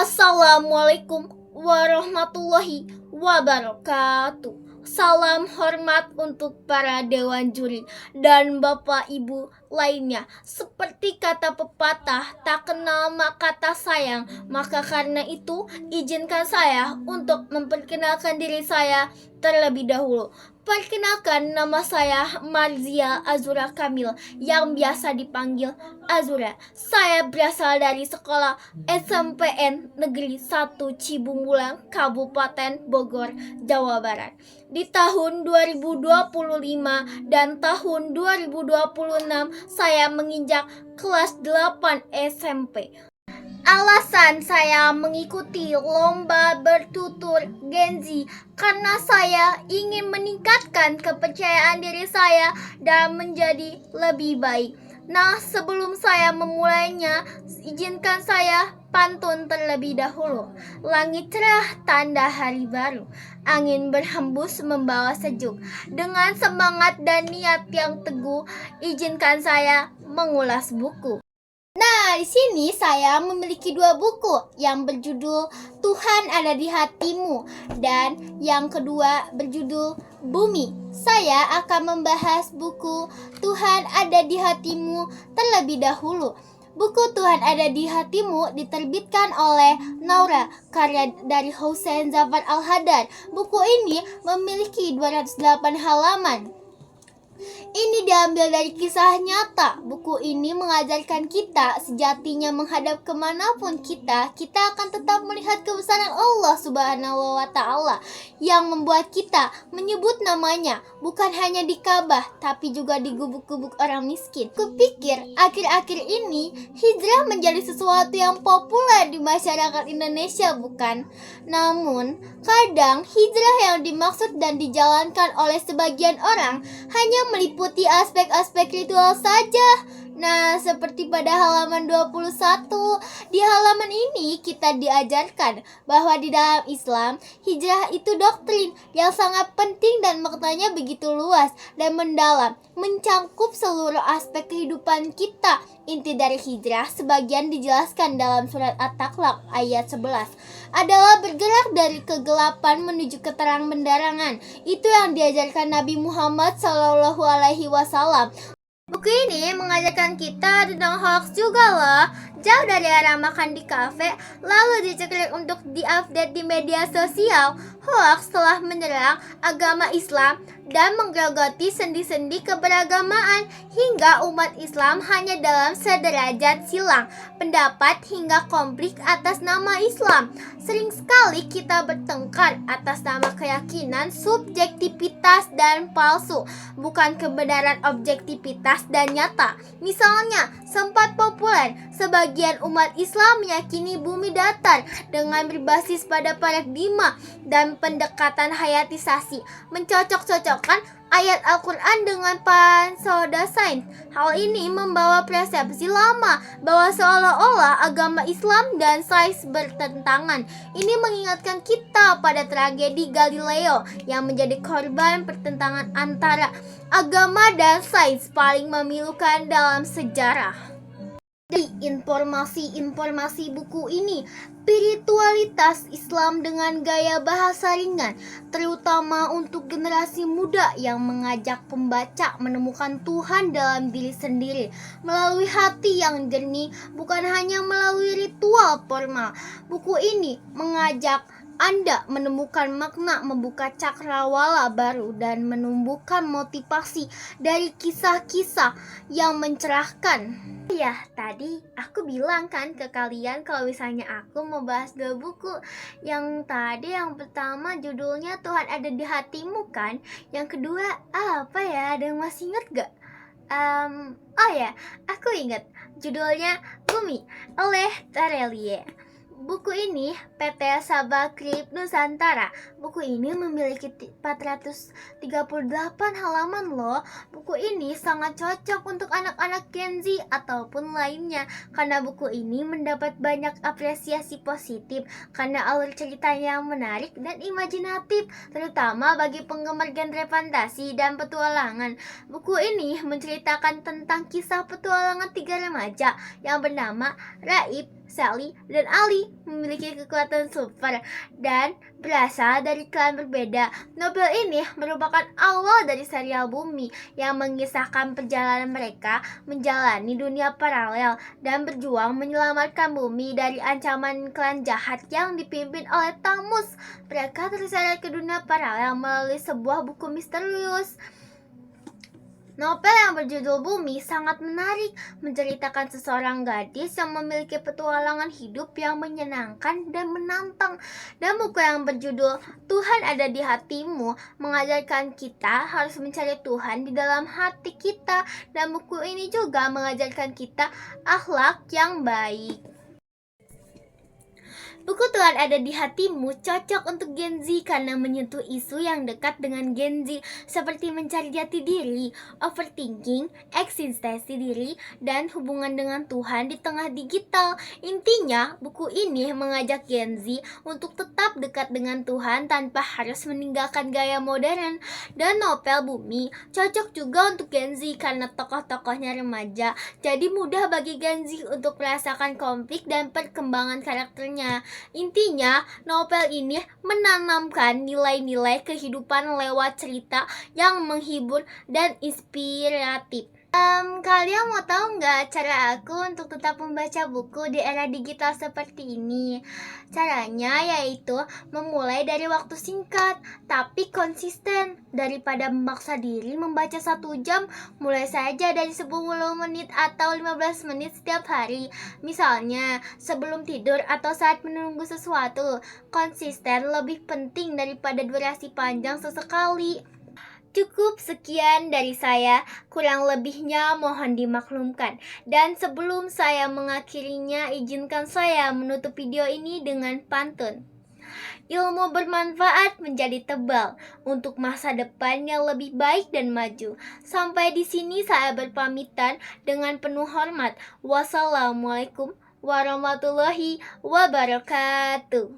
Assalamualaikum warahmatullahi wabarakatuh. Salam hormat untuk para dewan juri dan bapak ibu lainnya. Seperti kata pepatah, tak kenal maka tak sayang. Maka karena itu, izinkan saya untuk memperkenalkan diri saya terlebih dahulu. Perkenalkan, nama saya Marzia Azura Kamil yang biasa dipanggil Azura. Saya berasal dari sekolah SMPN Negeri 1 Cibungbulang, Kabupaten Bogor, Jawa Barat. Di tahun 2025 dan tahun 2026 saya menginjak kelas 8 SMP. Alasan saya mengikuti lomba bertutur Gen Z karena saya ingin meningkatkan kepercayaan diri saya dan menjadi lebih baik. Nah, sebelum saya memulainya, izinkan saya pantun terlebih dahulu. Langit cerah, tanda hari baru. Angin berhembus membawa sejuk. Dengan semangat dan niat yang teguh, izinkan saya mengulas buku. Nah, di sini saya memiliki dua buku yang berjudul Tuhan Ada di Hatimu dan yang kedua berjudul Bumi. Saya akan membahas buku Tuhan Ada di Hatimu terlebih dahulu. Buku Tuhan Ada di Hatimu diterbitkan oleh Naura, karya dari Hussein Zafar Al-Haddad. Buku ini memiliki 208 halaman. Ini diambil dari kisah nyata. Buku ini mengajarkan kita sejatinya menghadap kemanapun kita akan tetap melihat kebesaran Allah Subhanahu wa Ta'ala yang membuat kita menyebut namanya bukan hanya di Ka'bah tapi juga di gubuk-gubuk orang miskin. Kupikir akhir-akhir ini hijrah menjadi sesuatu yang populer di masyarakat Indonesia, bukan? Namun kadang hijrah yang dimaksud dan dijalankan oleh sebagian orang hanya meliputi aspek-aspek ritual saja. Nah, seperti pada halaman 21, di halaman ini kita diajarkan bahwa di dalam Islam, hijrah itu doktrin yang sangat penting dan maknanya begitu luas dan mendalam, mencangkup seluruh aspek kehidupan kita. Inti dari hijrah sebagian dijelaskan dalam surat At-Taklaq ayat 11 adalah bergerak dari kegelapan menuju keterang bendarangan. Itu yang diajarkan Nabi Muhammad SAW. Buku ini mengajarkan kita tentang hoax juga loh. Jauh dari arah makan di kafe, lalu diceklik untuk diupdate di media sosial. Hoax telah menyerang agama Islam dan menggerogoti sendi-sendi keberagamaan hingga umat Islam hanya dalam sederajat silang pendapat hingga konflik atas nama Islam. Sering sekali kita bertengkar atas nama keyakinan, subjektivitas dan palsu, bukan kebenaran objektivitas dan nyata. Misalnya, sempat populer sebagian umat Islam meyakini bumi datar dengan berbasis pada paradigma dan pendekatan hayatisasi, mencocok-cocokkan ayat Al-Quran dengan pseudo sains. Hal ini membawa persepsi lama bahwa seolah-olah agama Islam dan sains bertentangan. Ini mengingatkan kita pada tragedi Galileo yang menjadi korban pertentangan antara agama dan sains paling memilukan dalam sejarah. Dari informasi buku ini, spiritualitas Islam dengan gaya bahasa ringan, terutama untuk generasi muda yang mengajak pembaca menemukan Tuhan dalam diri sendiri melalui hati yang jernih, bukan hanya melalui ritual formal. Buku ini mengajak Anda menemukan makna, membuka cakrawala baru dan menumbuhkan motivasi dari kisah-kisah yang mencerahkan. Ya, tadi aku bilang kan ke kalian kalau misalnya aku mau bahas dua buku. Yang pertama judulnya Tuhan Ada di Hatimu kan. Yang kedua apa ya? Ada yang masih ingat gak? Oh ya, aku ingat. Judulnya Bumi oleh Terelie. Buku ini PT Sabah Krip Nusantara. Buku ini memiliki 438 halaman loh. Buku ini sangat cocok untuk anak-anak Gen Z ataupun lainnya karena buku ini mendapat banyak apresiasi positif karena alur ceritanya yang menarik dan imajinatif, terutama bagi penggemar genre fantasi dan petualangan. Buku ini menceritakan tentang kisah petualangan tiga remaja yang bernama Raib, Sally, dan Ali memiliki kekuatan super dan berasal dari klan berbeda. Novel ini merupakan awal dari serial Bumi yang mengisahkan perjalanan mereka menjalani dunia paralel dan berjuang menyelamatkan Bumi dari ancaman klan jahat yang dipimpin oleh Thamus. Mereka terseret ke dunia paralel melalui sebuah buku misterius. Novel yang berjudul Bumi sangat menarik, menceritakan seseorang gadis yang memiliki petualangan hidup yang menyenangkan dan menantang. Dan buku yang berjudul Tuhan Ada di Hatimu mengajarkan kita harus mencari Tuhan di dalam hati kita. Dan buku ini juga mengajarkan kita akhlak yang baik. Buku Tuhan Ada di Hatimu cocok untuk Gen Z karena menyentuh isu yang dekat dengan Gen Z seperti mencari jati diri, overthinking, eksistensi diri, dan hubungan dengan Tuhan di tengah digital. Intinya, buku ini mengajak Gen Z untuk tetap dekat dengan Tuhan tanpa harus meninggalkan gaya modern. Dan novel Bumi cocok juga untuk Gen Z karena tokoh-tokohnya remaja, jadi mudah bagi Gen Z untuk merasakan konflik dan perkembangan karakternya. Intinya, novel ini menanamkan nilai-nilai kehidupan lewat cerita yang menghibur dan inspiratif. Kalian mau tahu nggak cara aku untuk tetap membaca buku di era digital seperti ini? Caranya yaitu memulai dari waktu singkat, tapi konsisten. Daripada memaksa diri membaca 1 jam, mulai saja dari 10 menit atau 15 menit setiap hari. Misalnya, sebelum tidur atau saat menunggu sesuatu. Konsisten lebih penting daripada durasi panjang sesekali. Cukup sekian dari saya, kurang lebihnya mohon dimaklumkan. Dan sebelum saya mengakhirinya, izinkan saya menutup video ini dengan pantun. Ilmu bermanfaat menjadi tebal untuk masa depan yang lebih baik dan maju. Sampai di sini saya berpamitan dengan penuh hormat. Wassalamualaikum warahmatullahi wabarakatuh.